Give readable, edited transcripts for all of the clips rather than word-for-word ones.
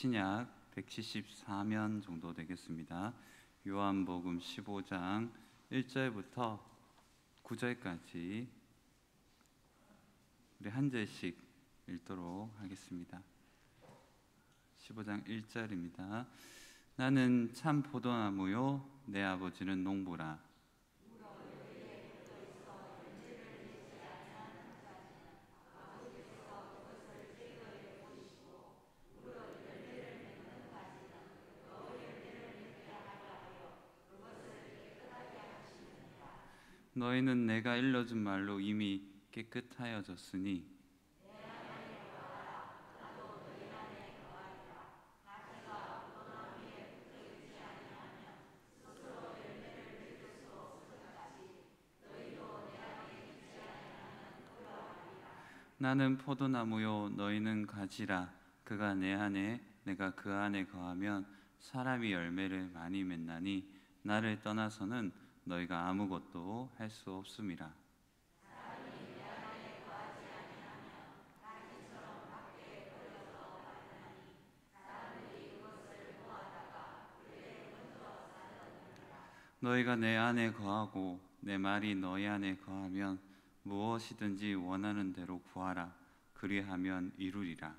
신약 174면 정도 되겠습니다. 요한복음 15장 1절부터 9절까지 우리 한 절씩 읽도록 하겠습니다. 15장 1절입니다. 나는 참 포도나무요 내 아버지는 농부라. 너희는 내가 일러준 말로 이미 깨끗하여졌으니 나는 포도나무요 너희는 가지라. 그가 내 안에 내가 그 안에 거하면 사람이 열매를 많이 맺나니 나를 떠나서는 너희가 아무것도 할 수 없음이라. 너희가 내 안에 거하고 내 말이 너희 안에 거하면 무엇이든지 원하는 대로 구하라. 그리하면 이루리라.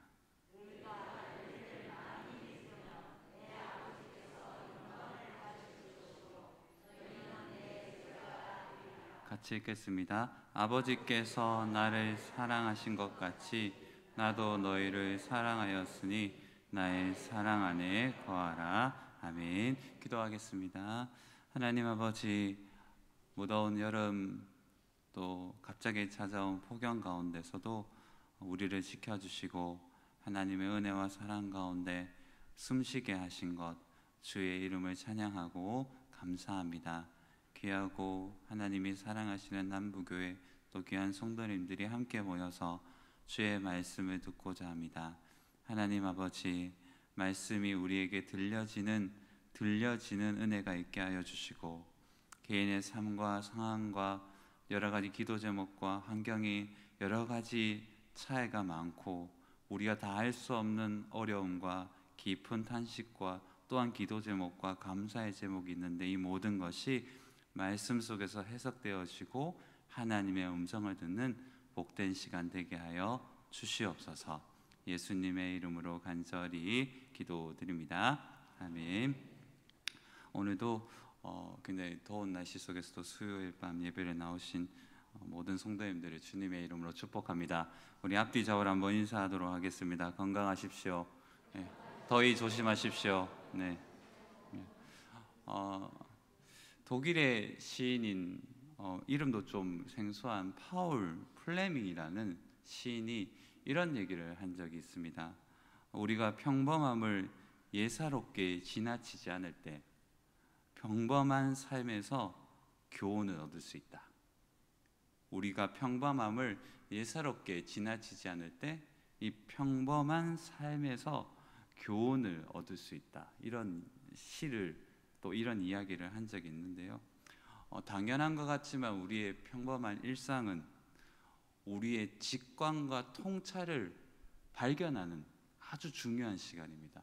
같이 읽겠습니다. 아버지께서 나를 사랑하신 것 같이 나도 너희를 사랑하였으니 나의 사랑 안에 거하라. 아멘. 기도하겠습니다. 하나님 아버지, 무더운 여름 또 갑자기 찾아온 폭염 가운데서도 우리를 지켜주시고 하나님의 은혜와 사랑 가운데 숨쉬게 하신 것 주의 이름을 찬양하고 감사합니다. 귀하고 하나님이 사랑하시는 남부교회 또 귀한 성도님들이 함께 모여서 주의 말씀을 듣고자 합니다. 하나님 아버지, 말씀이 우리에게 들려지는 은혜가 있게 하여 주시고 개인의 삶과 상황과 여러 가지 기도 제목과 환경이 여러 가지 차이가 많고 우리가 다 알 수 없는 어려움과 깊은 탄식과 또한 기도 제목과 감사의 제목이 있는데 이 모든 것이 말씀 속에서 해석되어지고 하나님의 음성을 듣는 복된 시간 되게 하여 주시옵소서. 예수님의 이름으로 간절히 기도드립니다. 아멘. 오늘도 굉장히 더운 날씨 속에서도 수요일 밤 예배를 나오신 모든 성도님들을 주님의 이름으로 축복합니다. 우리 앞뒤 좌우로 한번 인사하도록 하겠습니다. 건강하십시오. 네. 더위 조심하십시오. 네. 독일의 시인인 이름도 좀 생소한 파울 플레밍이라는 시인이 이런 얘기를 한 적이 있습니다. 우리가 평범함을 예사롭게 지나치지 않을 때 평범한 삶에서 교훈을 얻을 수 있다. 우리가 평범함을 예사롭게 지나치지 않을 때 이 평범한 삶에서 교훈을 얻을 수 있다. 이런 시를 또 이런 이야기를 한 적이 있는데요. 당연한 것 같지만 우리의 평범한 일상은 우리의 직관과 통찰을 발견하는 아주 중요한 시간입니다.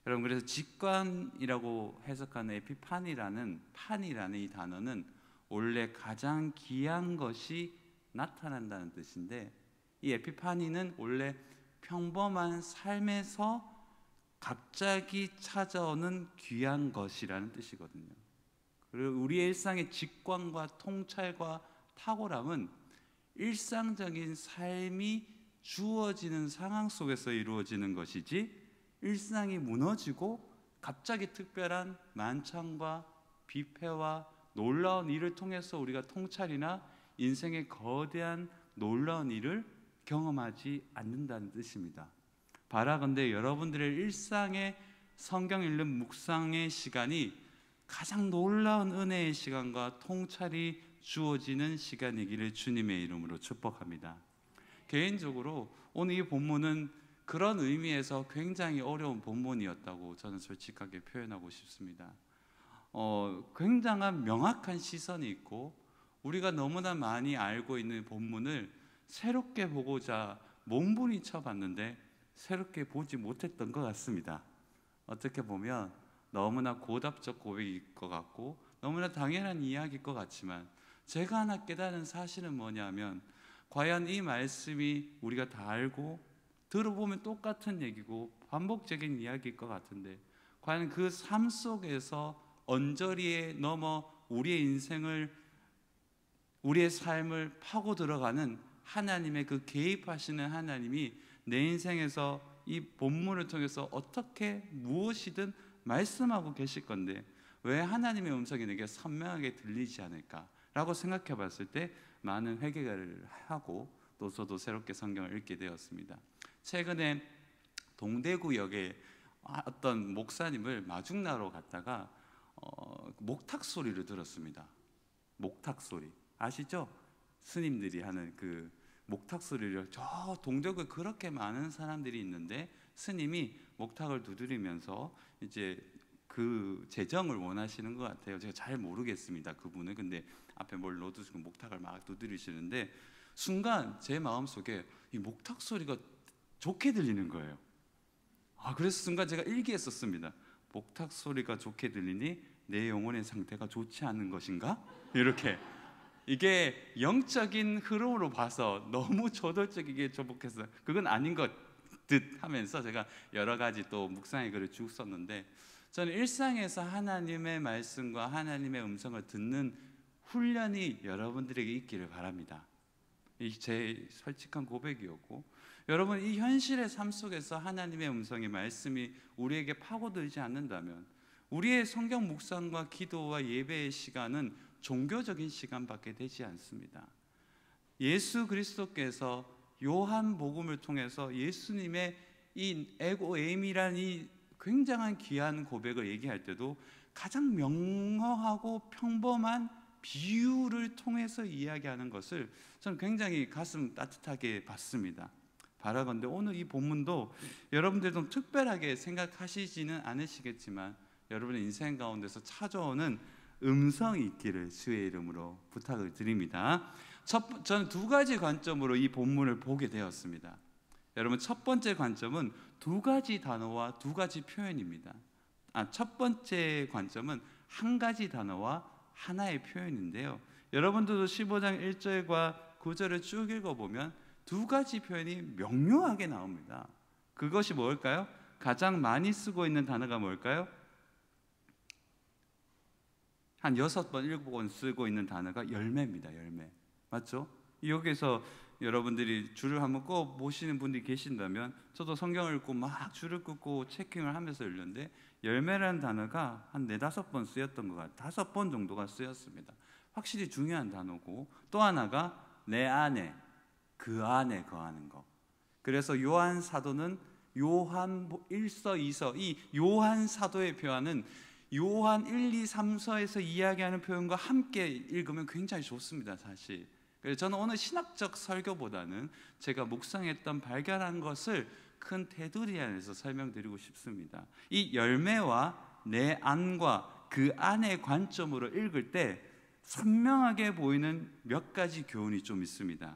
여러분, 그래서 직관이라고 해석하는 판이라는 이 단어는 원래 가장 귀한 것이 나타난다는 뜻인데 이 에피파니는 원래 평범한 삶에서 갑자기 찾아오는 귀한 것이라는 뜻이거든요. 그리고 우리의 일상의 직관과 통찰과 탁월함은 일상적인 삶이 주어지는 상황 속에서 이루어지는 것이지 일상이 무너지고 갑자기 특별한 만찬과 비패와 놀라운 일을 통해서 우리가 통찰이나 인생의 거대한 놀라운 일을 경험하지 않는다는 뜻입니다. 바라건대 여러분들의 일상의 성경 읽는 묵상의 시간이 가장 놀라운 은혜의 시간과 통찰이 주어지는 시간이기를 주님의 이름으로 축복합니다. 개인적으로 오늘 이 본문은 그런 의미에서 굉장히 어려운 본문이었다고 저는 솔직하게 표현하고 싶습니다. 굉장한 명확한 시선이 있고 우리가 너무나 많이 알고 있는 본문을 새롭게 보고자 몸부림쳐 봤는데 새롭게 보지 못했던 것 같습니다. 어떻게 보면 너무나 고답적 고백일 것 같고 너무나 당연한 이야기일 것 같지만, 제가 하나 깨달은 사실은 뭐냐면, 과연 이 말씀이 우리가 다 알고 들어보면 똑같은 얘기고 반복적인 이야기일 것 같은데, 과연 그 삶 속에서 언저리에 넘어 우리의 인생을, 우리의 삶을 파고 들어가는 하나님의 그 개입하시는 하나님이 내 인생에서 이 본문을 통해서 어떻게 무엇이든 말씀하고 계실 건데, 왜 하나님의 음성이 내게 선명하게 들리지 않을까라고 생각해 봤을 때 많은 회개를 하고 또 저도 새롭게 성경을 읽게 되었습니다. 최근에 동대구역에 어떤 목사님을 마중나러 갔다가 목탁 소리를 들었습니다. 목탁 소리 아시죠? 스님들이 하는 그 목탁 소리를, 저 동대구에 그렇게 많은 사람들이 있는데 스님이 목탁을 두드리면서 이제 그 재정을 원하시는 것 같아요. 제가 잘 모르겠습니다, 그분은. 근데 앞에 뭘 넣어두시고 목탁을 막 두드리시는데, 순간 제 마음속에 이 목탁 소리가 좋게 들리는 거예요. 그래서 순간 제가 일기했었습니다. 목탁 소리가 좋게 들리니 내 영혼의 상태가 좋지 않은 것인가? 이렇게. 이게 영적인 흐름으로 봐서 너무 저돌적이게 조복해서 그건 아닌 것 듯 하면서 제가 여러 가지 또 묵상의 글을 쭉 썼는데, 저는 일상에서 하나님의 말씀과 하나님의 음성을 듣는 훈련이 여러분들에게 있기를 바랍니다. 이 제 솔직한 고백이었고, 여러분 이 현실의 삶 속에서 하나님의 음성의 말씀이 우리에게 파고들지 않는다면 우리의 성경 묵상과 기도와 예배의 시간은 종교적인 시간밖에 되지 않습니다. 예수 그리스도께서 요한복음을 통해서 예수님의 이 에고에임이라는 이 굉장한 귀한 고백을 얘기할 때도 가장 명확하고 평범한 비유를 통해서 이야기하는 것을 저는 굉장히 가슴 따뜻하게 봤습니다. 바라건대 오늘 이 본문도 여러분들 좀 특별하게 생각하시지는 않으시겠지만 여러분의 인생 가운데서 찾아오는 음성이 있기를 주의 이름으로 부탁을 드립니다. 저는 두 가지 관점으로 이 본문을 보게 되었습니다. 여러분, 첫 번째 관점은 두 가지 단어와 두 가지 표현입니다. 첫 번째 관점은 한 가지 단어와 하나의 표현인데요, 여러분들도 15장 1절과 9절을 쭉 읽어보면 두 가지 표현이 명료하게 나옵니다. 그것이 뭘까요? 가장 많이 쓰고 있는 단어가 뭘까요? 한 6번, 7번 쓰고 있는 단어가 열매입니다. 열매. 맞죠? 여기서 여러분들이 줄을 한번 꼭 보시는 분들이 계신다면, 저도 성경을 읽고 막 줄을 긋고 체킹을 하면서 읽는데 열매라는 단어가 한 4-5번 쓰였던 것 같아요. 5번 정도가 쓰였습니다. 확실히 중요한 단어고, 또 하나가 내 안에, 그 안에 거하는 것. 그래서 요한 사도는 요한 1서 2서, 이 요한 사도의 표현은 요한 1, 2, 3서에서 이야기하는 표현과 함께 읽으면 굉장히 좋습니다, 사실. 그래서 저는 오늘 신학적 설교보다는 제가 묵상했던 발견한 것을 큰 테두리 안에서 설명드리고 싶습니다. 이 열매와 내 안과 그 안의 관점으로 읽을 때 선명하게 보이는 몇 가지 교훈이 좀 있습니다.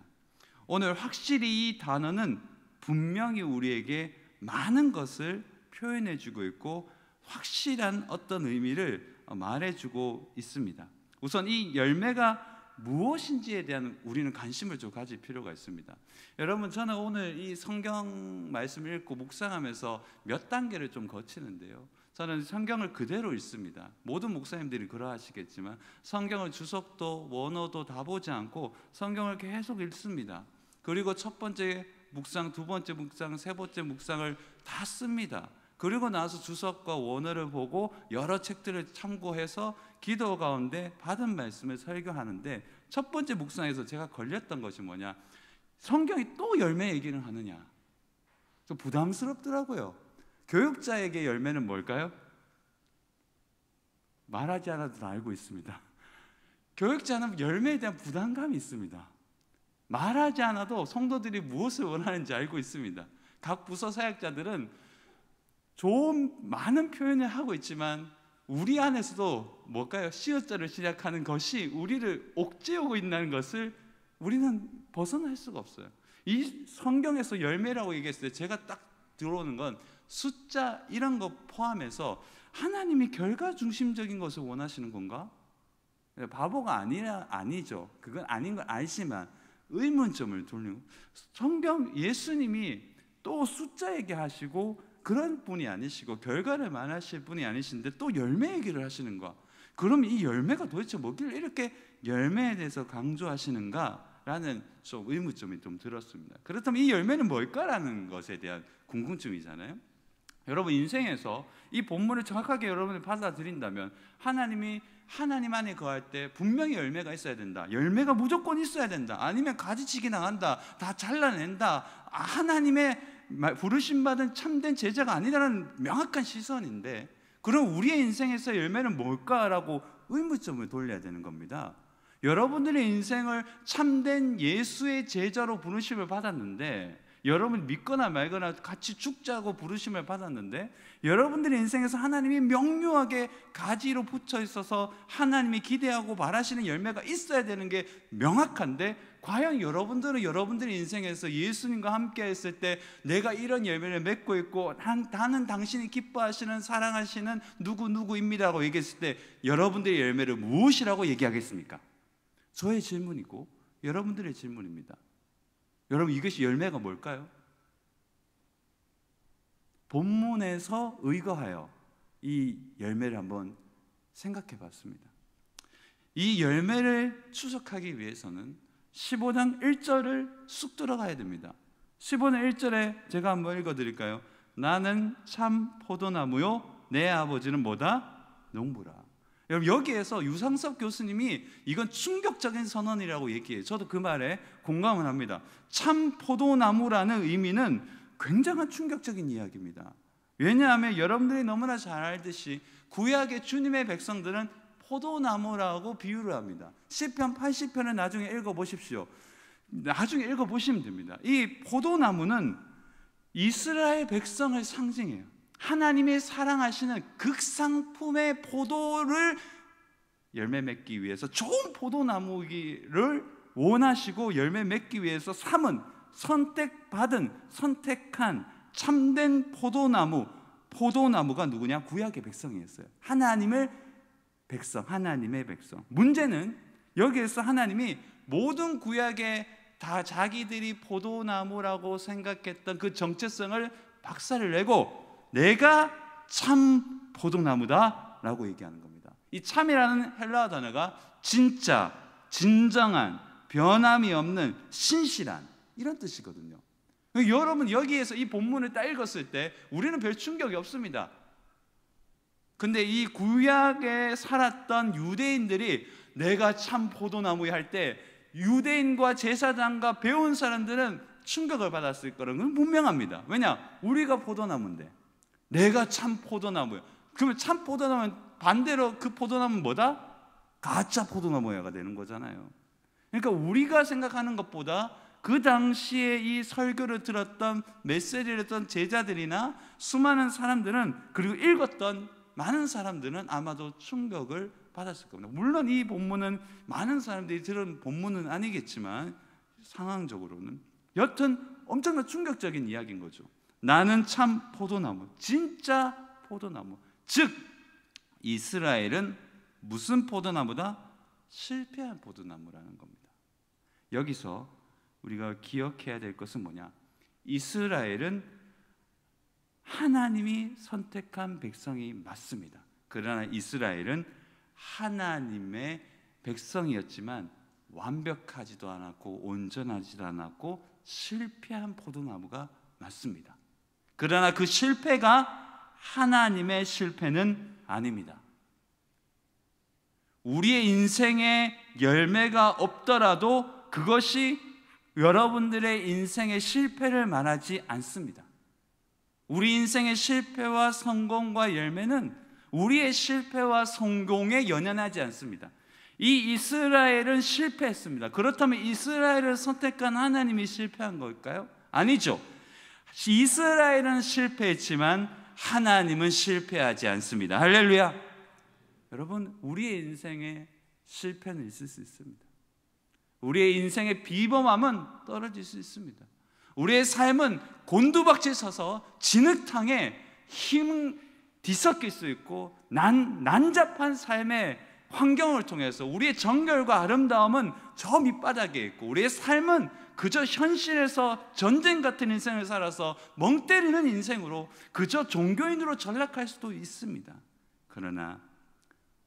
오늘 확실히 이 단어는 분명히 우리에게 많은 것을 표현해주고 있고 확실한 어떤 의미를 말해주고 있습니다. 우선 이 열매가 무엇인지에 대한 우리는 관심을 좀 가질 필요가 있습니다. 여러분, 저는 오늘 이 성경 말씀을 읽고 묵상하면서 몇 단계를 좀 거치는데요, 저는 성경을 그대로 읽습니다. 모든 목사님들이 그러하시겠지만 성경을 주석도 원어도 다 보지 않고 성경을 계속 읽습니다. 그리고 첫 번째 묵상, 두 번째 묵상, 세 번째 묵상을 다 씁니다. 그리고 나서 주석과 원어를 보고 여러 책들을 참고해서 기도 가운데 받은 말씀을 설교하는데, 첫 번째 묵상에서 제가 걸렸던 것이 뭐냐, 성경이 또 열매 얘기를 하느냐. 좀 부담스럽더라고요. 교육자에게 열매는 뭘까요? 말하지 않아도 다 알고 있습니다. 교육자는 열매에 대한 부담감이 있습니다. 말하지 않아도 성도들이 무엇을 원하는지 알고 있습니다. 각 부서 사역자들은 좋은 많은 표현을 하고 있지만 우리 안에서도 뭘까요? 시옷자를 시작하는 것이 우리를 옥죄우고 있다는 것을 우리는 벗어날 수가 없어요. 이 성경에서 열매라고 얘기했을 때 제가 딱 들어오는 건 숫자 이런 거 포함해서 하나님이 결과 중심적인 것을 원하시는 건가? 바보가 아니죠. 그건 아닌 걸 알지만 의문점을 돌리고, 성경 예수님이 또 숫자 얘기하시고 그런 분이 아니시고 결과를 말하실 분이 아니신데 또 열매 얘기를 하시는 거야. 그럼 이 열매가 도대체 뭐길래 이렇게 열매에 대해서 강조하시는가라는 좀 의문점이 좀 들었습니다. 그렇다면 이 열매는 뭘까라는 것에 대한 궁금증이잖아요. 여러분 인생에서 이 본문을 정확하게 여러분이 받아들인다면 하나님이 하나님 안에 거할 때 분명히 열매가 있어야 된다. 열매가 무조건 있어야 된다. 아니면 가지치기 나간다. 다 잘라낸다. 하나님의 부르심 받은 참된 제자가 아니라는 명확한 시선인데, 그럼 우리의 인생에서 열매는 뭘까라고 의문점을 돌려야 되는 겁니다. 여러분들의 인생을 참된 예수의 제자로 부르심을 받았는데, 여러분 믿거나 말거나 같이 죽자고 부르심을 받았는데, 여러분들의 인생에서 하나님이 명료하게 가지로 붙여 있어서 하나님이 기대하고 바라시는 열매가 있어야 되는 게 명확한데, 과연 여러분들은 여러분들의 인생에서 예수님과 함께 했을 때 내가 이런 열매를 맺고 있고 나는 당신이 기뻐하시는 사랑하시는 누구누구입니다라고 얘기했을 때 여러분들의 열매를 무엇이라고 얘기하겠습니까? 저의 질문이고 여러분들의 질문입니다. 여러분, 이것이 열매가 뭘까요? 본문에서 의거하여 이 열매를 한번 생각해 봤습니다. 이 열매를 추적하기 위해서는 15장 1절을 쑥 들어가야 됩니다. 15장 1절에 제가 한번 읽어드릴까요? 나는 참 포도나무요 내 아버지는 뭐다? 농부라. 여러분, 여기에서 유상섭 교수님이 이건 충격적인 선언이라고 얘기해요. 저도 그 말에 공감을 합니다. 참 포도나무라는 의미는 굉장한 충격적인 이야기입니다. 왜냐하면 여러분들이 너무나 잘 알듯이 구약의 주님의 백성들은 포도나무라고 비유를 합니다. 시편 80편을 나중에 읽어보십시오. 나중에 읽어보시면 됩니다. 이 포도나무는 이스라엘 백성을 상징해요. 하나님의 사랑하시는 극상품의 포도를 열매 맺기 위해서, 좋은 포도나무를 원하시고 열매 맺기 위해서 삼은, 선택한 참된 포도나무가 누구냐? 구약의 백성이었어요. 하나님의 백성. 문제는 여기에서 하나님이 모든 구약에 다 자기들이 포도나무라고 생각했던 그 정체성을 박살을 내고 내가 참 포도나무다 라고 얘기하는 겁니다. 이 참이라는 헬라어 단어가 진짜, 진정한, 변함이 없는, 신실한, 이런 뜻이거든요. 여러분, 여기에서 이 본문을 딱 읽었을 때 우리는 별 충격이 없습니다. 근데 이 구약에 살았던 유대인들이 내가 참 포도나무야 할 때 유대인과 제사장과 배운 사람들은 충격을 받았을 거라는 건 분명합니다. 왜냐? 우리가 포도나무인데 내가 참 포도나무야. 그러면 참 포도나무는 반대로 그 포도나무는 뭐다? 가짜 포도나무야가 되는 거잖아요. 그러니까 우리가 생각하는 것보다 그 당시에 이 설교를 들었던, 메시지를 했던 제자들이나 수많은 사람들은, 그리고 읽었던 많은 사람들은 아마도 충격을 받았을 겁니다. 물론 이 본문은 많은 사람들이 들은 본문은 아니겠지만 상황적으로는 여튼 엄청난 충격적인 이야기인 거죠. 나는 참 포도나무, 진짜 포도나무. 즉 이스라엘은 무슨 포도나무다? 실패한 포도나무라는 겁니다. 여기서 우리가 기억해야 될 것은 뭐냐? 이스라엘은 하나님이 선택한 백성이 맞습니다. 그러나 이스라엘은 하나님의 백성이었지만 완벽하지도 않았고 온전하지도 않았고 실패한 포도나무가 맞습니다. 그러나 그 실패가 하나님의 실패는 아닙니다. 우리의 인생에 열매가 없더라도 그것이 여러분들의 인생의 실패를 말하지 않습니다. 우리 인생의 실패와 성공과 열매는 우리의 실패와 성공에 연연하지 않습니다. 이 이스라엘은 실패했습니다. 그렇다면 이스라엘을 선택한 하나님이 실패한 걸까요? 아니죠. 이스라엘은 실패했지만 하나님은 실패하지 않습니다. 할렐루야. 여러분, 우리의 인생에 실패는 있을 수 있습니다. 우리의 인생의 비범함은 떨어질 수 있습니다. 우리의 삶은 곤두박질 서서 진흙탕에 힘 뒤섞일 수 있고 난잡한 삶의 환경을 통해서 우리의 정결과 아름다움은 저 밑바닥에 있고, 우리의 삶은 그저 현실에서 전쟁 같은 인생을 살아서 멍 때리는 인생으로 그저 종교인으로 전락할 수도 있습니다. 그러나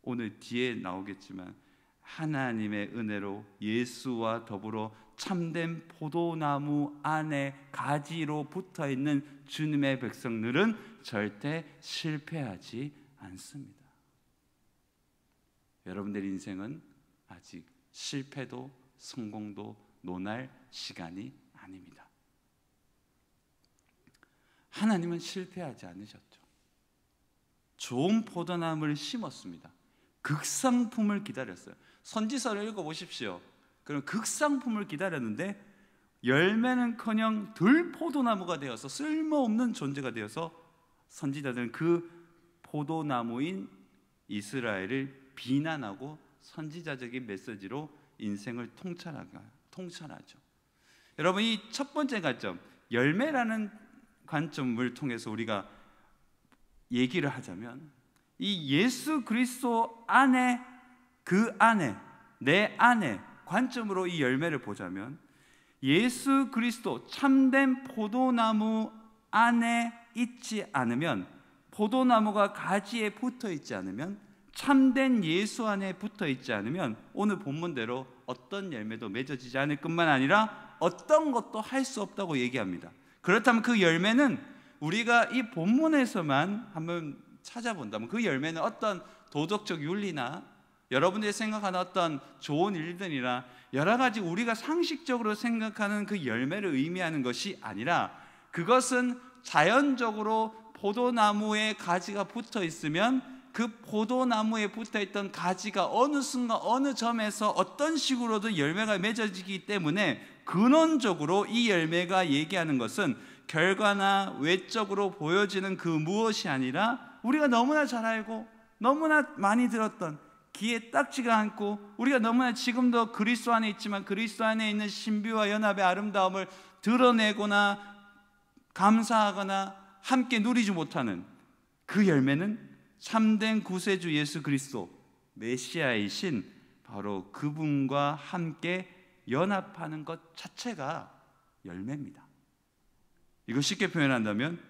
오늘 뒤에 나오겠지만 하나님의 은혜로 예수와 더불어 참된 포도나무 안에 가지로 붙어있는 주님의 백성들은 절대 실패하지 않습니다. 여러분들의 인생은 아직 실패도 성공도 논할 시간이 아닙니다. 하나님은 실패하지 않으셨죠. 좋은 포도나무를 심었습니다. 극상품을 기다렸어요. 선지서를 읽어보십시오. 그럼 극상품을 기다렸는데 열매는커녕 들포도나무가 되어서 쓸모없는 존재가 되어서 선지자들은 그 포도나무인 이스라엘을 비난하고 선지자적인 메시지로 인생을 통찰하죠. 여러분, 이 첫 번째 관점, 열매라는 관점을 통해서 우리가 얘기를 하자면, 이 예수 그리스도 안에, 그 안에, 내 안에 관점으로 이 열매를 보자면, 예수 그리스도 참된 포도나무 안에 있지 않으면, 포도나무가 가지에 붙어 있지 않으면, 참된 예수 안에 붙어 있지 않으면 오늘 본문대로 어떤 열매도 맺어지지 않을 뿐만 아니라 어떤 것도 할 수 없다고 얘기합니다. 그렇다면 그 열매는 우리가 이 본문에서만 한번 찾아본다면 그 열매는 어떤 도덕적 윤리나 여러분들이 생각하는 어떤 좋은 일들이나 여러 가지 우리가 상식적으로 생각하는 그 열매를 의미하는 것이 아니라, 그것은 자연적으로 포도나무에 가지가 붙어 있으면 그 포도나무에 붙어있던 가지가 어느 순간 어느 점에서 어떤 식으로든 열매가 맺어지기 때문에, 근원적으로 이 열매가 얘기하는 것은 결과나 외적으로 보여지는 그 무엇이 아니라 우리가 너무나 잘 알고 너무나 많이 들었던, 귀에 딱지가 않고 우리가 너무나 지금도 그리스도 안에 있지만 그리스도 안에 있는 신비와 연합의 아름다움을 드러내거나 감사하거나 함께 누리지 못하는 그 열매는 참된 구세주 예수 그리스도 메시아이신 바로 그분과 함께 연합하는 것 자체가 열매입니다. 이거 쉽게 표현한다면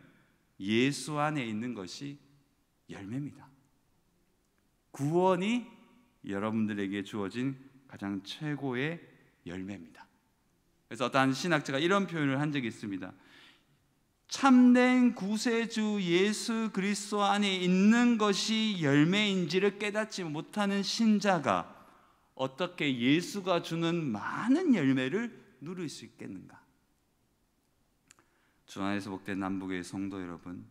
예수 안에 있는 것이 열매입니다. 구원이 여러분들에게 주어진 가장 최고의 열매입니다. 그래서 어떤 신학자가 이런 표현을 한 적이 있습니다. 참된 구세주 예수 그리스도 안에 있는 것이 열매인지를 깨닫지 못하는 신자가 어떻게 예수가 주는 많은 열매를 누릴 수 있겠는가? 주 안에서 복된 남북의 성도 여러분,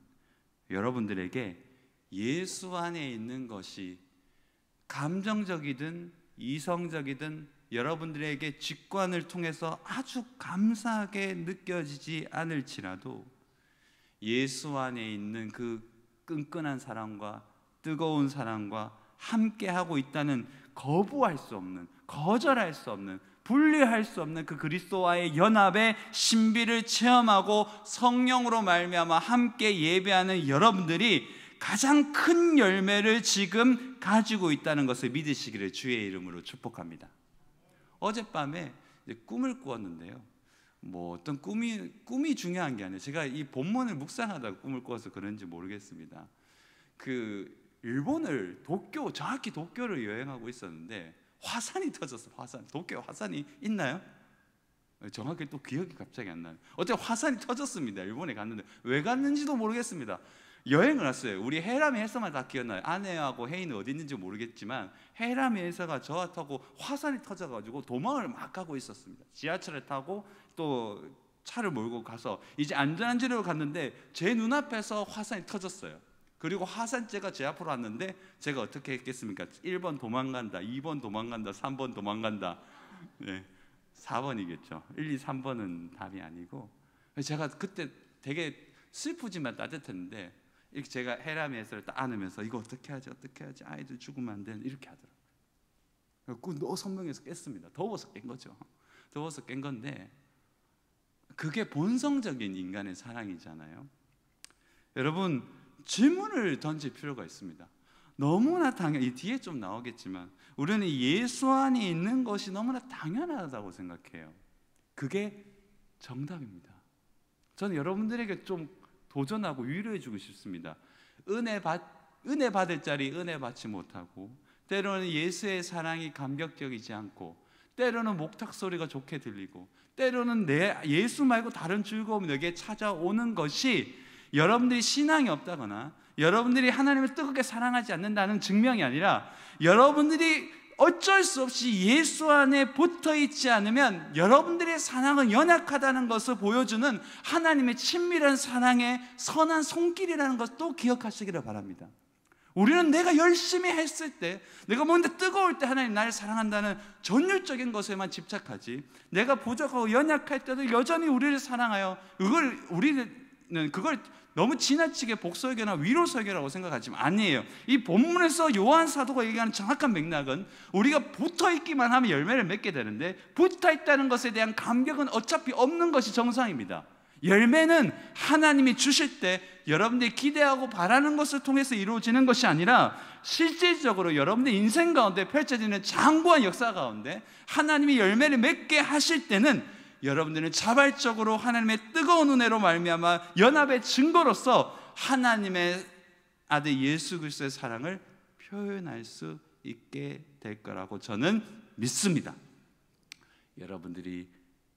여러분들에게 예수 안에 있는 것이 감정적이든 이성적이든 여러분들에게 직관을 통해서 아주 감사하게 느껴지지 않을지라도 예수 안에 있는 그 끈끈한 사랑과 뜨거운 사랑과 함께하고 있다는 거부할 수 없는, 거절할 수 없는, 분리할 수 없는 그 그리스도와의 연합의 신비를 체험하고 성령으로 말미암아 함께 예배하는 여러분들이 가장 큰 열매를 지금 가지고 있다는 것을 믿으시기를 주의 이름으로 축복합니다. 어젯밤에 꿈을 꾸었는데요, 어떤 꿈이 중요한 게 아니에요. 제가 이 본문을 묵상하다가 꿈을 꾸어서 그런지 모르겠습니다. 일본을 정확히 도쿄를 여행하고 있었는데 화산이 터졌어. 도쿄에 화산이 있나요? 정확히 또 기억이 갑자기 안 나요. 어쨌든 화산이 터졌습니다. 일본에 갔는데 왜 갔는지도 모르겠습니다. 여행을 왔어요. 우리 해람이 해서만 다 기억나요. 아내하고 혜인은 어디 있는지 모르겠지만 해람이 해서가 저와 타고 화산이 터져가지고 도망을 막 하고 있었습니다. 지하철을 타고 또 차를 몰고 가서 이제 안전한 지로 갔는데 제 눈앞에서 화산이 터졌어요. 그리고 화산재가 제 앞으로 왔는데 제가 어떻게 했겠습니까? 1번 도망간다, 2번 도망간다, 3번 도망간다. 네, 4번이겠죠. 1, 2, 3번은 답이 아니고, 제가 그때 되게 슬프지만 따뜻했는데 이렇게 제가 해람의 해설을 딱 안으면서 이거 어떻게 하지, 아이들 죽으면 안 되는, 이렇게 하더라고요. 너 선명해서 깼습니다. 더워서 깬 거죠. 더워서 깬 건데 그게 본성적인 인간의 사랑이잖아요. 여러분, 질문을 던질 필요가 있습니다. 너무나 이 뒤에 좀 나오겠지만 우리는 예수 안에 있는 것이 너무나 당연하다고 생각해요. 그게 정답입니다. 저는 여러분들에게 좀 도전하고 위로해 주고 싶습니다. 은혜 받을 자리 은혜 받지 못하고, 때로는 예수의 사랑이 감격적이지 않고, 때로는 목탁 소리가 좋게 들리고, 때로는 예수 말고 다른 즐거움이 내게 찾아오는 것이 여러분들이 신앙이 없다거나 여러분들이 하나님을 뜨겁게 사랑하지 않는다는 증명이 아니라, 여러분들이 어쩔 수 없이 예수 안에 붙어 있지 않으면 여러분들의 사랑은 연약하다는 것을 보여주는 하나님의 친밀한 사랑의 선한 손길이라는 것도 기억하시기를 바랍니다. 우리는 내가 열심히 했을 때, 내가 뭔데 뜨거울 때 하나님 나를 사랑한다는 전율적인 것에만 집착하지, 내가 부족하고 연약할 때도 여전히 우리를 사랑하여 우리는 그걸 너무 지나치게 복설교나 위로설교라고 생각하지만 아니에요. 이 본문에서 요한 사도가 얘기하는 정확한 맥락은, 우리가 붙어있기만 하면 열매를 맺게 되는데, 붙어있다는 것에 대한 감격은 어차피 없는 것이 정상입니다. 열매는 하나님이 주실 때 여러분들이 기대하고 바라는 것을 통해서 이루어지는 것이 아니라, 실질적으로 여러분의 인생 가운데 펼쳐지는 장구한 역사 가운데 하나님이 열매를 맺게 하실 때는 여러분들은 자발적으로 하나님의 뜨거운 은혜로 말미암아 연합의 증거로서 하나님의 아들 예수 그리스도의 사랑을 표현할 수 있게 될 거라고 저는 믿습니다. 여러분들이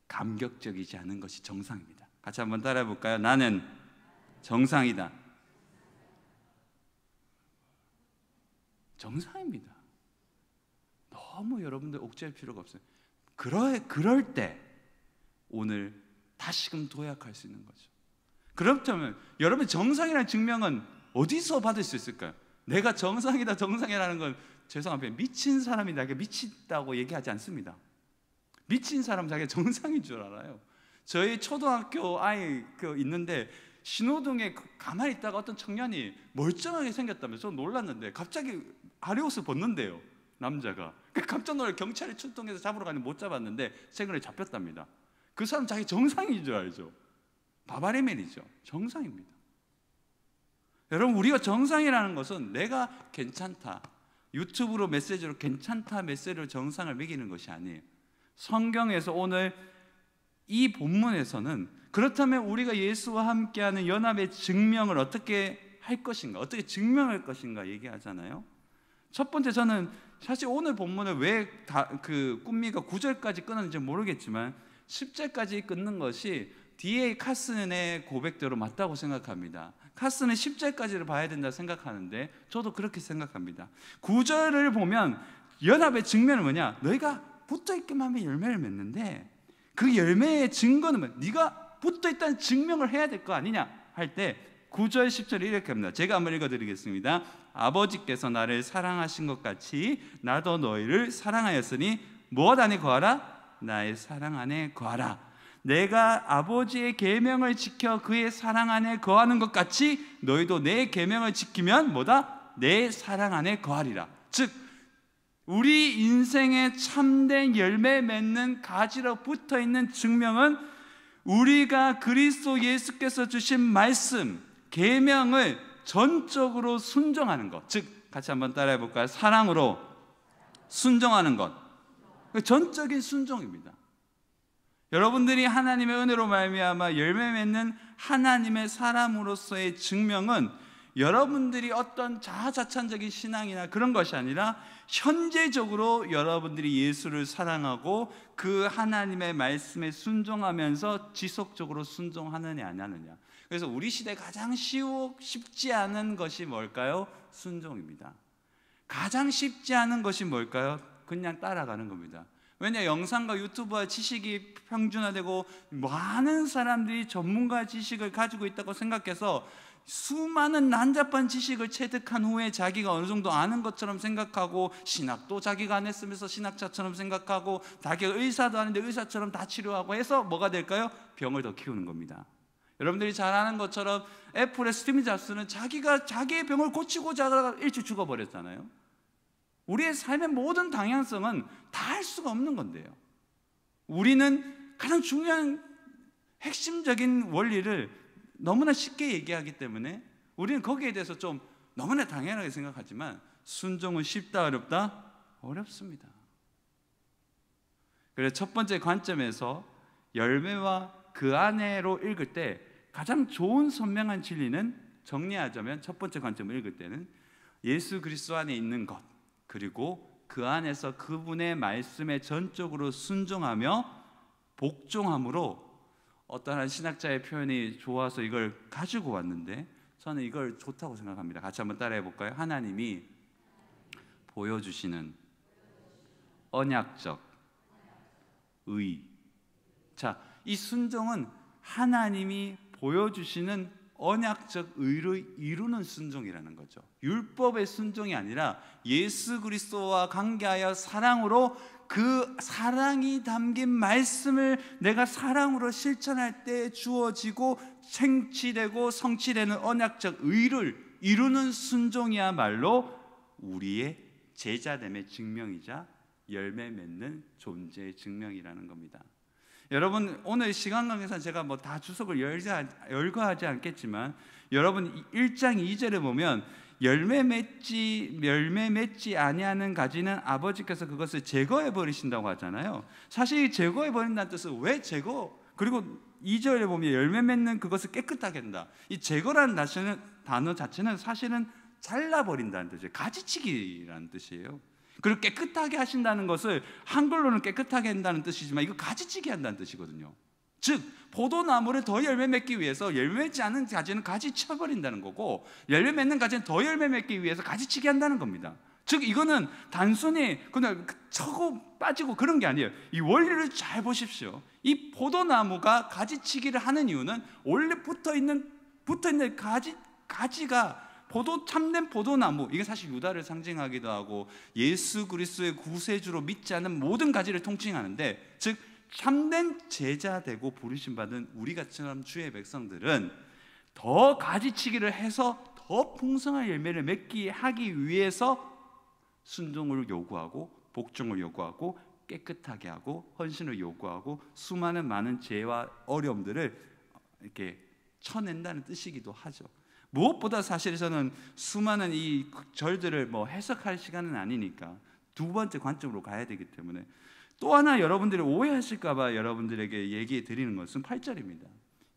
감격적이지 않은 것이 정상입니다. 같이 한번 따라해 볼까요? 나는 정상이다. 정상입니다. 너무 여러분들 옥죄할 필요가 없어요. 그럴 때 오늘 다시금 도약할 수 있는 거죠. 그렇다면 여러분, 정상이라는 증명은 어디서 받을 수 있을까요? 내가 정상이라는 건, 죄송합니다, 미친 사람이 나에게 미치다고 얘기하지 않습니다. 미친 사람은 자기가 정상인 줄 알아요. 저희 초등학교 아이 있는데, 신호등에 가만히 있다가 어떤 청년이 멀쩡하게 생겼다면서 놀랐는데 갑자기 아래옷을 벗는데요, 남자가. 깜짝 놀라 경찰이 출동해서 잡으러 가는데 못 잡았는데 최근에 잡혔답니다. 그 사람 자기 정상인 줄 알죠? 바바리맨이죠. 정상입니다. 여러분, 우리가 정상이라는 것은 내가 괜찮다, 유튜브로 메시지로 괜찮다 메시지로 정상을 매기는 것이 아니에요. 성경에서 오늘 이 본문에서는, 그렇다면 우리가 예수와 함께하는 연합의 증명을 어떻게 할 것인가, 어떻게 증명할 것인가 얘기하잖아요. 첫 번째, 저는 사실 오늘 본문을 왜 꿈미가 9절까지 끊었는지 모르겠지만 10절까지 끊는 것이 뒤에 카슨의 고백대로 맞다고 생각합니다. 카슨은 10절까지를 봐야 된다 생각하는데 저도 그렇게 생각합니다. 9절을 보면 연합의 증명은 뭐냐? 너희가 붙어있기만 하면 열매를 맺는데, 그 열매의 증거는 뭐냐? 네가 붙어있다는 증명을 해야 될 거 아니냐 할 때 9절 10절이 이렇게 합니다. 제가 한번 읽어드리겠습니다. 아버지께서 나를 사랑하신 것 같이 나도 너희를 사랑하였으니 무엇 안에 거하라? 나의 사랑 안에 거하라. 내가 아버지의 계명을 지켜 그의 사랑 안에 거하는 것 같이 너희도 내 계명을 지키면 뭐다? 내 사랑 안에 거하리라. 즉, 우리 인생에 참된 열매 맺는 가지로 붙어있는 증명은 우리가 그리스도 예수께서 주신 말씀, 계명을 전적으로 순종하는 것. 즉, 같이 한번 따라해 볼까요? 사랑으로 순종하는 것. 전적인 순종입니다. 여러분들이 하나님의 은혜로 말미암아 열매 맺는 하나님의 사람으로서의 증명은 여러분들이 어떤 자아자찬적인 신앙이나 그런 것이 아니라 현재적으로 여러분들이 예수를 사랑하고 그 하나님의 말씀에 순종하면서 지속적으로 순종하느냐 안 하느냐. 그래서 우리 시대에 가장 쉽지 않은 것이 뭘까요? 순종입니다. 가장 쉽지 않은 것이 뭘까요? 그냥 따라가는 겁니다. 왜냐, 영상과 유튜브와 지식이 평준화되고 많은 사람들이 전문가 지식을 가지고 있다고 생각해서 수많은 난잡한 지식을 체득한 후에 자기가 어느 정도 아는 것처럼 생각하고, 신학도 자기가 안 했으면서 신학자처럼 생각하고, 자기가 의사도 아닌데 의사처럼 다 치료하고 해서 뭐가 될까요? 병을 더 키우는 겁니다. 여러분들이 잘 아는 것처럼 애플의 스티브 잡스는 자기가 자기의 병을 고치고자 하다가 일찍 죽어버렸잖아요. 우리의 삶의 모든 방향성은 다 할 수가 없는 건데요. 우리는 가장 중요한 핵심적인 원리를 너무나 쉽게 얘기하기 때문에 우리는 거기에 대해서 좀 너무나 당연하게 생각하지만 순종은 쉽다 어렵다? 어렵습니다. 그래서 첫 번째 관점에서 열매와 그 안에로 읽을 때 가장 좋은 선명한 진리는, 정리하자면 첫 번째 관점을 읽을 때는 예수 그리스도 안에 있는 것, 그리고 그 안에서 그분의 말씀에 전적으로 순종하며 복종함으로, 어떠한 신학자의 표현이 좋아서 이걸 가지고 왔는데 저는 이걸 좋다고 생각합니다. 같이 한번 따라해 볼까요? 하나님이 보여주시는 언약적 의. 자, 이 순종은 하나님이 보여주시는 언약적 의를 이루는 순종이라는 거죠. 율법의 순종이 아니라 예수 그리스도와 관계하여 사랑으로 그 사랑이 담긴 말씀을 내가 사랑으로 실천할 때 주어지고 생취되고 성취되는 언약적 의를 이루는 순종이야말로 우리의 제자됨의 증명이자 열매 맺는 존재의 증명이라는 겁니다. 여러분, 오늘 시간 관계상 제가 뭐 다 주석을 열거하지 않겠지만 여러분 1장 2절에 보면 열매 맺지 아니하는 가지는 아버지께서 그것을 제거해 버리신다고 하잖아요. 사실 제거해 버린다는 뜻은 왜 제거? 그리고 2절에 보면 열매 맺는 그것을 깨끗하게 한다. 이 제거라는 단어 자체는 사실은 잘라버린다는 뜻이에요. 가지치기라는 뜻이에요. 그리고 깨끗하게 하신다는 것을 한글로는 깨끗하게 한다는 뜻이지만 이거 가지치기 한다는 뜻이거든요. 즉 포도나무를 더 열매 맺기 위해서 열매 맺지 않은 가지는 가지 쳐버린다는 거고, 열매 맺는 가지는 더 열매 맺기 위해서 가지치기 한다는 겁니다. 즉 이거는 단순히 그냥 쳐고 빠지고 그런 게 아니에요. 이 원리를 잘 보십시오. 이 포도나무가 가지치기를 하는 이유는 원래 붙어있는 가지가 참된 포도나무, 이게 사실 유다를 상징하기도 하고 예수 그리스도의 구세주로 믿지 않는 모든 가지를 통칭하는데, 즉 참된 제자 되고 부르심 받은 우리같이처럼 주의 백성들은 더 가지치기를 해서 더 풍성한 열매를 맺게 하기 위해서 순종을 요구하고 복종을 요구하고 깨끗하게 하고 헌신을 요구하고 수많은 많은 죄와 어려움들을 이렇게 쳐낸다는 뜻이기도 하죠. 무엇보다 사실 저는 수많은 이 절들을 뭐 해석할 시간은 아니니까 두 번째 관점으로 가야 되기 때문에 또 하나 여러분들이 오해하실까 봐 여러분들에게 얘기해 드리는 것은 8절입니다.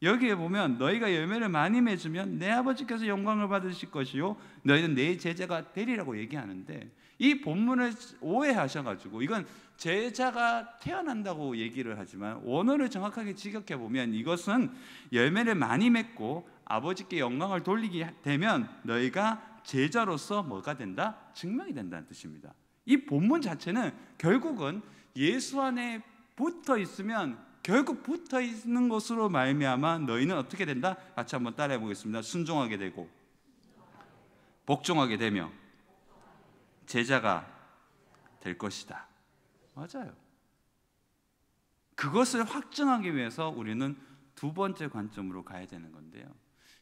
여기에 보면 너희가 열매를 많이 맺으면 내 아버지께서 영광을 받으실 것이요 너희는 내 제자가 되리라고 얘기하는데, 이 본문을 오해하셔가지고 이건 제자가 태어난다고 얘기를 하지만 원어를 정확하게 직역해 보면 이것은 열매를 많이 맺고 아버지께 영광을 돌리게 되면 너희가 제자로서 뭐가 된다? 증명이 된다는 뜻입니다. 이 본문 자체는 결국은 예수 안에 붙어 있으면 결국 붙어 있는 것으로 말미암아 너희는 어떻게 된다? 같이 한번 따라해 보겠습니다. 순종하게 되고 복종하게 되며 제자가 될 것이다. 맞아요. 그것을 확증하기 위해서 우리는 두 번째 관점으로 가야 되는 건데요.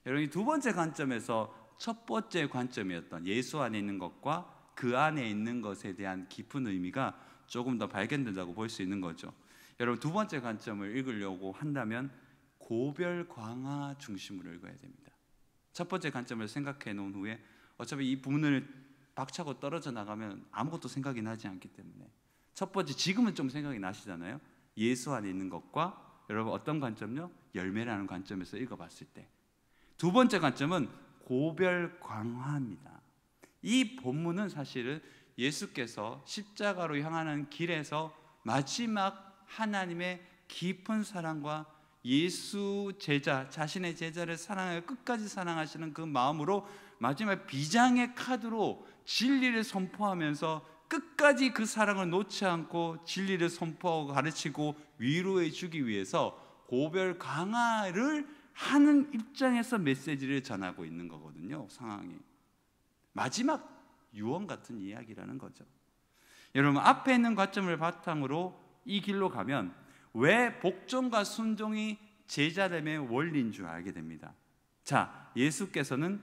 여러분, 이 두 번째 관점에서 첫 번째 관점이었던 예수 안에 있는 것과 그 안에 있는 것에 대한 깊은 의미가 조금 더 발견된다고 볼 수 있는 거죠. 여러분, 두 번째 관점을 읽으려고 한다면 고별 광화 중심으로 읽어야 됩니다. 첫 번째 관점을 생각해 놓은 후에 어차피 이 부분을 박차고 떨어져 나가면 아무것도 생각이 나지 않기 때문에 첫 번째, 지금은 좀 생각이 나시잖아요. 예수 안에 있는 것과 여러분 어떤 관점요? 열매라는 관점에서 읽어봤을 때 두 번째 관점은 고별 광화입니다. 이 본문은 사실은 예수께서 십자가로 향하는 길에서 마지막 하나님의 깊은 사랑과 예수 제자, 자신의 제자를 사랑하여 끝까지 사랑하시는 그 마음으로 마지막 비장의 카드로 진리를 선포하면서 끝까지 그 사랑을 놓지 않고 진리를 선포하고 가르치고 위로해 주기 위해서 고별 강화를 하는 입장에서 메시지를 전하고 있는 거거든요. 상황이 마지막 유언 같은 이야기라는 거죠. 여러분, 앞에 있는 관점을 바탕으로 이 길로 가면 왜 복종과 순종이 제자됨의 원리인 줄 알게 됩니다. 자, 예수께서는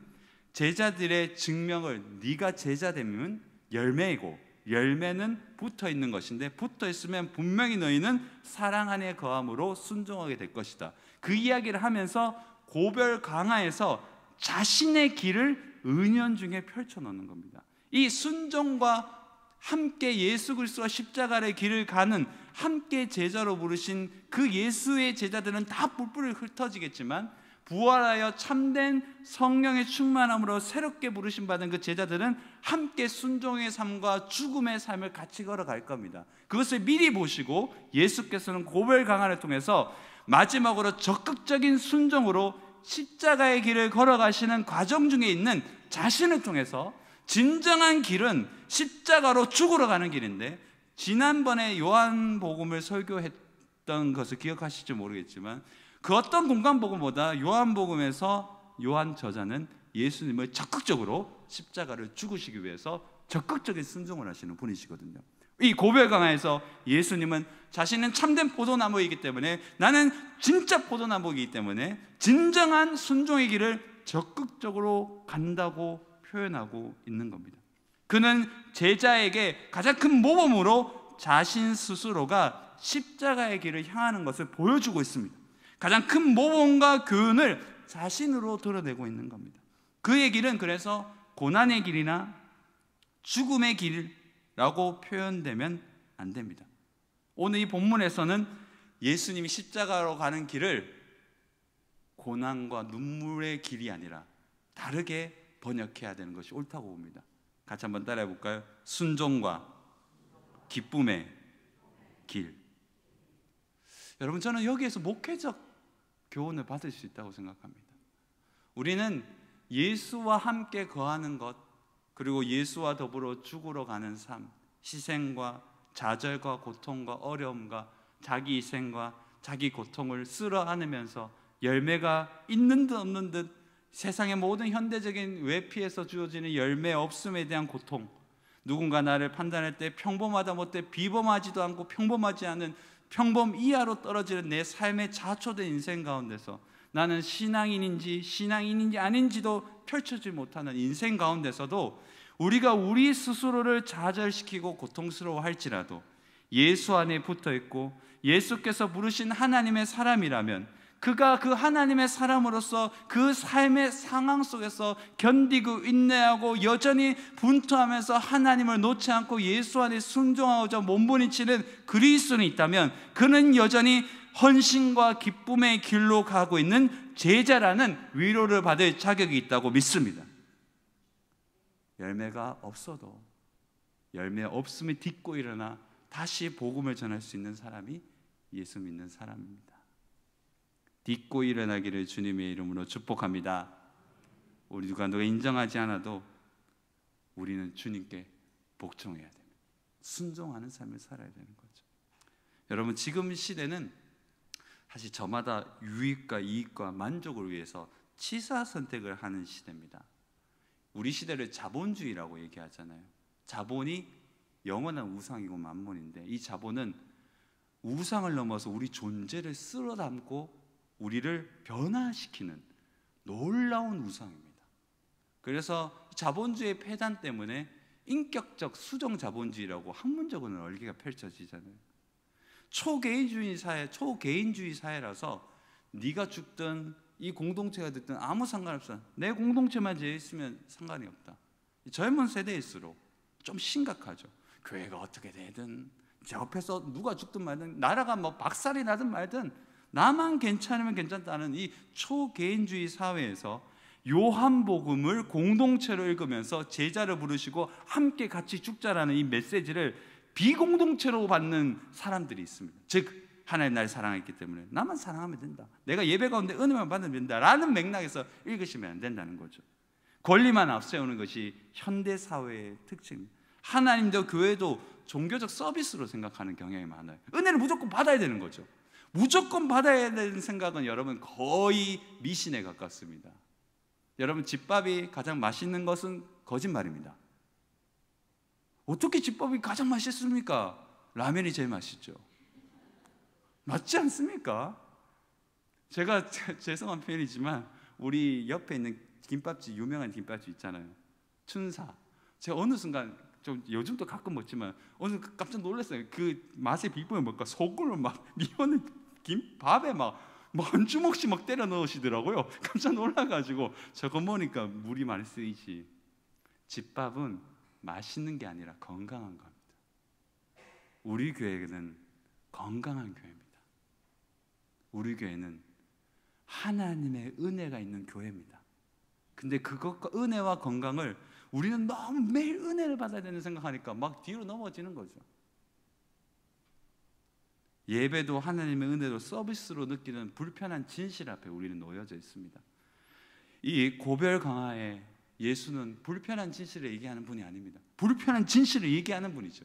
제자들의 증명을 네가 제자되면 열매이고 열매는 붙어 있는 것인데, 붙어 있으면 분명히 너희는 사랑 안에 거함으로 순종하게 될 것이다. 그 이야기를 하면서 고별 강화에서 자신의 길을 은연중에 펼쳐놓는 겁니다. 이 순종과 함께 예수 그리스도와 십자가의 길을 가는 함께 제자로 부르신 그 예수의 제자들은 다 뿔뿔이 흩어지겠지만, 부활하여 참된 성령의 충만함으로 새롭게 부르심 받은 그 제자들은 함께 순종의 삶과 죽음의 삶을 같이 걸어갈 겁니다. 그것을 미리 보시고 예수께서는 고별 강화를 통해서 마지막으로 적극적인 순종으로 십자가의 길을 걸어가시는 과정 중에 있는 자신을 통해서, 진정한 길은 십자가로 죽으러 가는 길인데, 지난번에 요한복음을 설교했던 것을 기억하실지 모르겠지만 그 어떤 공간복음보다 요한복음에서 요한 저자는 예수님을 적극적으로 십자가를 죽으시기 위해서 적극적인 순종을 하시는 분이시거든요. 이 고별 강화에서 예수님은 자신은 참된 포도나무이기 때문에, 나는 진짜 포도나무이기 때문에 진정한 순종의 길을 적극적으로 간다고 표현하고 있는 겁니다. 그는 제자에게 가장 큰 모범으로 자신 스스로가 십자가의 길을 향하는 것을 보여주고 있습니다. 가장 큰 모범과 교훈을 자신으로 드러내고 있는 겁니다. 그의 길은 그래서 고난의 길이나 죽음의 길이라고 표현되면 안 됩니다. 오늘 이 본문에서는 예수님이 십자가로 가는 길을 고난과 눈물의 길이 아니라 다르게 번역해야 되는 것이 옳다고 봅니다. 같이 한번 따라해 볼까요? 순종과 기쁨의 길. 여러분, 저는 여기에서 목회적 교훈을 받을 수 있다고 생각합니다. 우리는 예수와 함께 거하는 것, 그리고 예수와 더불어 죽으러 가는 삶, 희생과 좌절과 고통과 어려움과 자기 희생과 자기 고통을 쓸어 안으면서 열매가 있는 듯 없는 듯 세상의 모든 현대적인 외피에서 주어지는 열매 없음에 대한 고통, 누군가 나를 판단할 때 평범하다 못해 비범하지도 않고 평범하지 않은 평범 이하로 떨어지는 내 삶의 자초된 인생 가운데서 나는 신앙인인지 아닌지도 펼쳐지지 못하는 인생 가운데서도 우리가 우리 스스로를 좌절시키고 고통스러워할지라도 예수 안에 붙어있고 예수께서 부르신 하나님의 사람이라면, 그가 그 하나님의 사람으로서 그 삶의 상황 속에서 견디고 인내하고 여전히 분투하면서 하나님을 놓지 않고 예수 안에 순종하고자 몸부림치는 그리스도인이 있다면, 그는 여전히 헌신과 기쁨의 길로 가고 있는 제자라는 위로를 받을 자격이 있다고 믿습니다. 열매가 없어도 열매 없음을 딛고 일어나 다시 복음을 전할 수 있는 사람이 예수 믿는 사람입니다. 딛고 일어나기를 주님의 이름으로 축복합니다. 우리 누가 인정하지 않아도 우리는 주님께 복종해야 됩니다. 순종하는 삶을 살아야 되는 거죠. 여러분, 지금 시대는 사실 저마다 유익과 이익과 만족을 위해서 치사 선택을 하는 시대입니다. 우리 시대를 자본주의라고 얘기하잖아요. 자본이 영원한 우상이고 만몬인데, 이 자본은 우상을 넘어서 우리 존재를 쓸어 담고 우리를 변화시키는 놀라운 우상입니다. 그래서 자본주의의 폐단 때문에 인격적 수정 자본주의라고 학문적으로는 얼개가 펼쳐지잖아요. 초개인주의 사회라서 네가 죽든 이 공동체가 됐든 아무 상관없어. 내 공동체만 제 있으면 상관이 없다. 젊은 세대일수록 좀 심각하죠. 교회가 어떻게 되든, 제 옆에서 누가 죽든 말든, 나라가 뭐 박살이 나든 말든 나만 괜찮으면 괜찮다는 이 초개인주의 사회에서 요한복음을 공동체로 읽으면서 제자를 부르시고 함께 같이 죽자라는 이 메시지를 비공동체로 받는 사람들이 있습니다. 즉, 하나님 날 사랑했기 때문에 나만 사랑하면 된다, 내가 예배 가운데 은혜만 받으면 된다라는 맥락에서 읽으시면 안 된다는 거죠. 권리만 앞세우는 것이 현대사회의 특징입니다. 하나님도 교회도 종교적 서비스로 생각하는 경향이 많아요. 은혜를 무조건 받아야 되는 거죠. 무조건 받아야 되는 생각은 여러분 거의 미신에 가깝습니다. 여러분, 집밥이 가장 맛있는 것은 거짓말입니다. 어떻게 집밥이 가장 맛있습니까? 라면이 제일 맛있죠. 맞지 않습니까? 제가 죄송한 표현이지만 우리 옆에 있는 김밥집, 유명한 김밥집 있잖아요. 춘사. 제가 어느 순간 좀 요즘도 가끔 먹지만 오늘 깜짝 놀랐어요. 그 맛의 비법이 뭘까? 소금을 막 미원은 김밥에 막 한 주먹씩 막 때려 넣으시더라고요. 깜짝 놀라가지고 저거 먹으니까 물이 많이 쓰이지. 집밥은 맛있는 게 아니라 건강한 겁니다. 우리 교회는 건강한 교회입니다. 우리 교회는 하나님의 은혜가 있는 교회입니다. 근데 그것과 은혜와 건강을 우리는 너무 매일 은혜를 받아야 되는 생각하니까 막 뒤로 넘어지는 거죠. 예배도 하나님의 은혜로 서비스로 느끼는 불편한 진실 앞에 우리는 놓여져 있습니다. 이 고별 강화에 예수는 불편한 진실을 얘기하는 분이 아닙니다. 불편한 진실을 얘기하는 분이죠.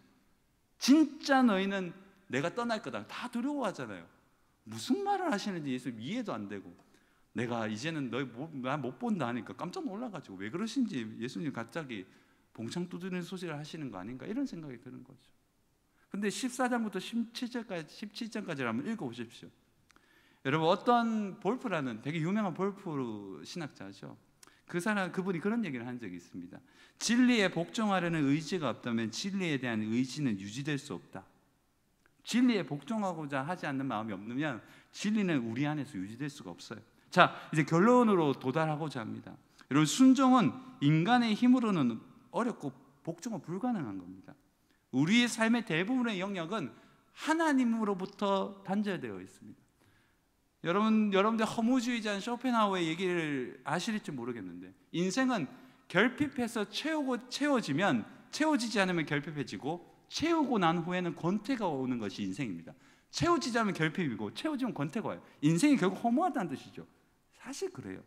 진짜 너희는 내가 떠날 거다. 다 두려워하잖아요. 무슨 말을 하시는지 예수 이해도 안 되고, 내가 이제는 너희 나 못 본다 하니까 깜짝 놀라가지고 왜 그러신지 예수님 갑자기 봉창 두드리는 소리를 하시는 거 아닌가 이런 생각이 드는 거죠. 근데 14장부터 17장까지를 한번 읽어보십시오. 여러분, 어떤 볼프라는 되게 유명한 볼프 신학자죠. 그분이 그런 얘기를 한 적이 있습니다. 진리에 복종하려는 의지가 없다면 진리에 대한 의지는 유지될 수 없다. 진리에 복종하고자 하지 않는 마음이 없으면 진리는 우리 안에서 유지될 수가 없어요. 자, 이제 결론으로 도달하고자 합니다. 여러분, 순종은 인간의 힘으로는 어렵고 복종은 불가능한 겁니다. 우리의 삶의 대부분의 영역은 하나님으로부터 단절되어 있습니다. 여러분들 허무주의자인 쇼펜하우어의 얘기를 아실지 모르겠는데, 인생은 결핍해서 채워지면, 채워지지 않으면 결핍해지고, 채우고 난 후에는 권태가 오는 것이 인생입니다. 채워지지 않으면 결핍이고 채워지면 권태가 와요. 인생이 결국 허무하다는 뜻이죠. 사실 그래요.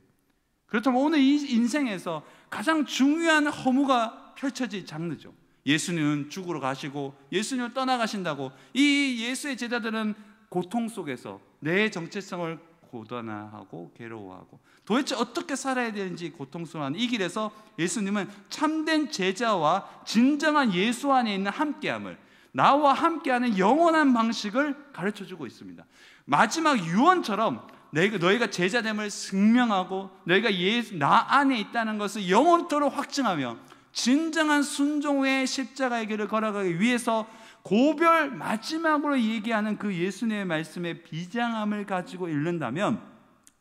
그렇다면 오늘 이 인생에서 가장 중요한 허무가 펼쳐질 장르죠. 예수님은 죽으러 가시고 예수님은 떠나가신다고 이 예수의 제자들은 고통 속에서 내 정체성을 고단하고 괴로워하고 도대체 어떻게 살아야 되는지 고통스러워하는 이 길에서 예수님은 참된 제자와 진정한 예수 안에 있는 함께함을, 나와 함께하는 영원한 방식을 가르쳐주고 있습니다. 마지막 유언처럼 너희가 제자됨을 증명하고 너희가 나 안에 있다는 것을 영원토록 확증하며 진정한 순종의 십자가의 길을 걸어가기 위해서 고별 마지막으로 얘기하는 그 예수님의 말씀의 비장함을 가지고 읽는다면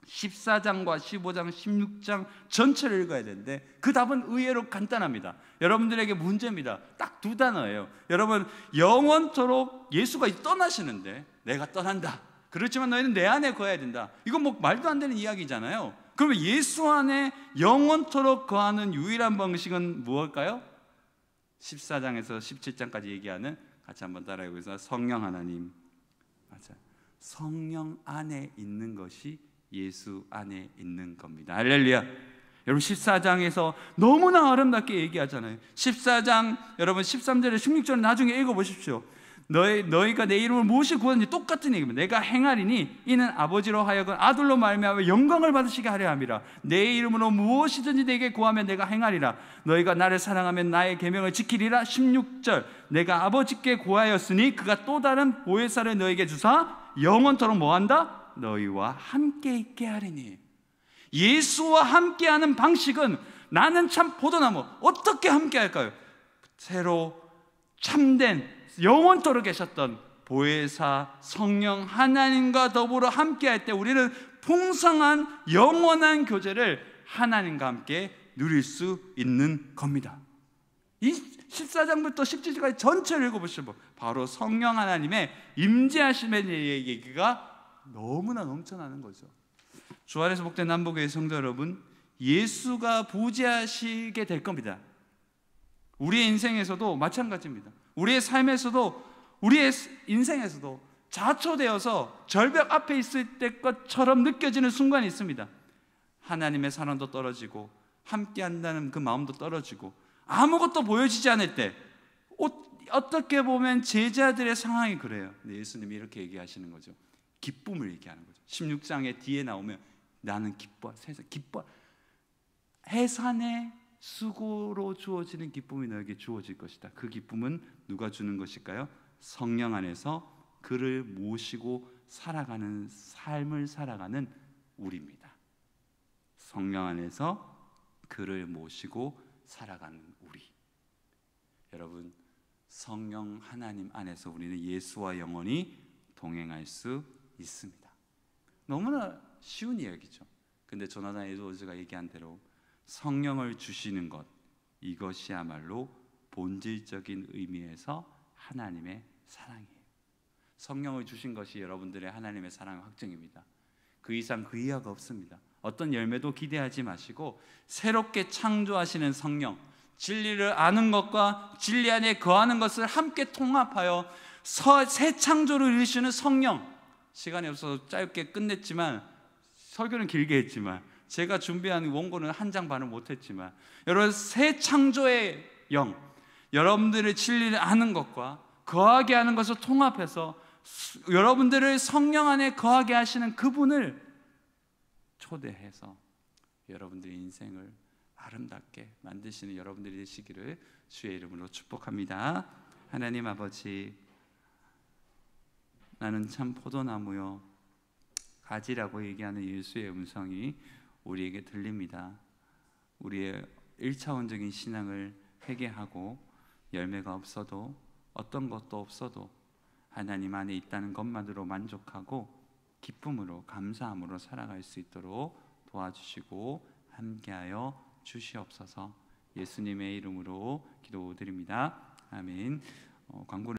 14장과 15장, 16장 전체를 읽어야 되는데 그 답은 의외로 간단합니다. 여러분들에게 문제입니다. 딱 두 단어예요. 여러분, 영원토록 예수가 떠나시는데 내가 떠난다. 그렇지만 너희는 내 안에 거해야 된다. 이건 뭐 말도 안 되는 이야기잖아요. 그러면 예수 안에 영원토록 거하는 유일한 방식은 무엇일까요? 14장에서 17장까지 얘기하는, 같이 한번 따라해 보겠습니다. 성령 하나님. 맞아요. 성령 안에 있는 것이 예수 안에 있는 겁니다. 할렐루야. 여러분, 14장에서 너무나 아름답게 얘기하잖아요. 14장 여러분 13절에 16절 나중에 읽어보십시오. 너희가 내 이름을 무엇이 구하는지 똑같은 얘기입니다. 내가 행하리니 이는 아버지로 하여금 아들로 말미암아 영광을 받으시게 하려 함이라. 내 이름으로 무엇이든지 내게 구하면 내가 행하리라. 너희가 나를 사랑하면 나의 계명을 지키리라. 16절 내가 아버지께 구하였으니 그가 또 다른 보혜사를 너희에게 주사 영원토록 뭐한다? 너희와 함께 있게 하리니. 예수와 함께하는 방식은, 나는 참 포도나무 어떻게 함께 할까요? 새로 참된 영원토록 계셨던 보혜사 성령 하나님과 더불어 함께할 때 우리는 풍성한 영원한 교제를 하나님과 함께 누릴 수 있는 겁니다. 이 14장부터 17장까지 전체를 읽어보시면 바로 성령 하나님의 임재하심의 얘기가 너무나 넘쳐나는 거죠. 주 안에서 복된 남북의 성도 여러분, 예수가 부재하시게 될 겁니다. 우리의 인생에서도 마찬가지입니다. 우리의 삶에서도, 우리의 인생에서도 자초되어서 절벽 앞에 있을 때 것처럼 느껴지는 순간이 있습니다. 하나님의 사랑도 떨어지고 함께 한다는 그 마음도 떨어지고 아무것도 보여지지 않을 때, 어떻게 보면 제자들의 상황이 그래요. 근데 예수님이 이렇게 얘기하시는 거죠. 기쁨을 얘기하는 거죠. 16장에 뒤에 나오면 나는 기뻐. 해산의 수고로 주어지는 기쁨이 너에게 주어질 것이다. 그 기쁨은 누가 주는 것일까요? 성령 안에서 그를 모시고 살아가는 삶을 살아가는 우리입니다. 성령 안에서 그를 모시고 살아가는 우리. 여러분, 성령 하나님 안에서 우리는 예수와 영원히 동행할 수 있습니다. 너무나 쉬운 이야기죠. 근데 조나단 에드워즈가 얘기한 대로 성령을 주시는 것, 이것이야말로 본질적인 의미에서 하나님의 사랑이에요. 성령을 주신 것이 여러분들의 하나님의 사랑의 확증입니다. 그 이상 그 이하가 없습니다. 어떤 열매도 기대하지 마시고 새롭게 창조하시는 성령, 진리를 아는 것과 진리 안에 거하는 것을 함께 통합하여 새 창조를 이루시는 성령. 시간이 없어서 짧게 끝냈지만, 설교는 길게 했지만, 제가 준비한 원고는 한 장 반을 못했지만, 여러분, 새 창조의 영, 여러분들의 진리를 아는 것과 거하게 하는 것을 통합해서 여러분들을 성령 안에 거하게 하시는 그분을 초대해서 여러분들의 인생을 아름답게 만드시는 여러분들이 되시기를 주의 이름으로 축복합니다. 하나님 아버지, 나는 참 포도나무요 가지라고 얘기하는 예수의 음성이 우리에게 들립니다. 우리의 1차원적인 신앙을 회개하고 열매가 없어도 어떤 것도 없어도 하나님 안에 있다는 것만으로 만족하고 기쁨으로 감사함으로 살아갈 수 있도록 도와주시고 함께하여 주시옵소서. 예수님의 이름으로 기도드립니다. 아멘. 광고를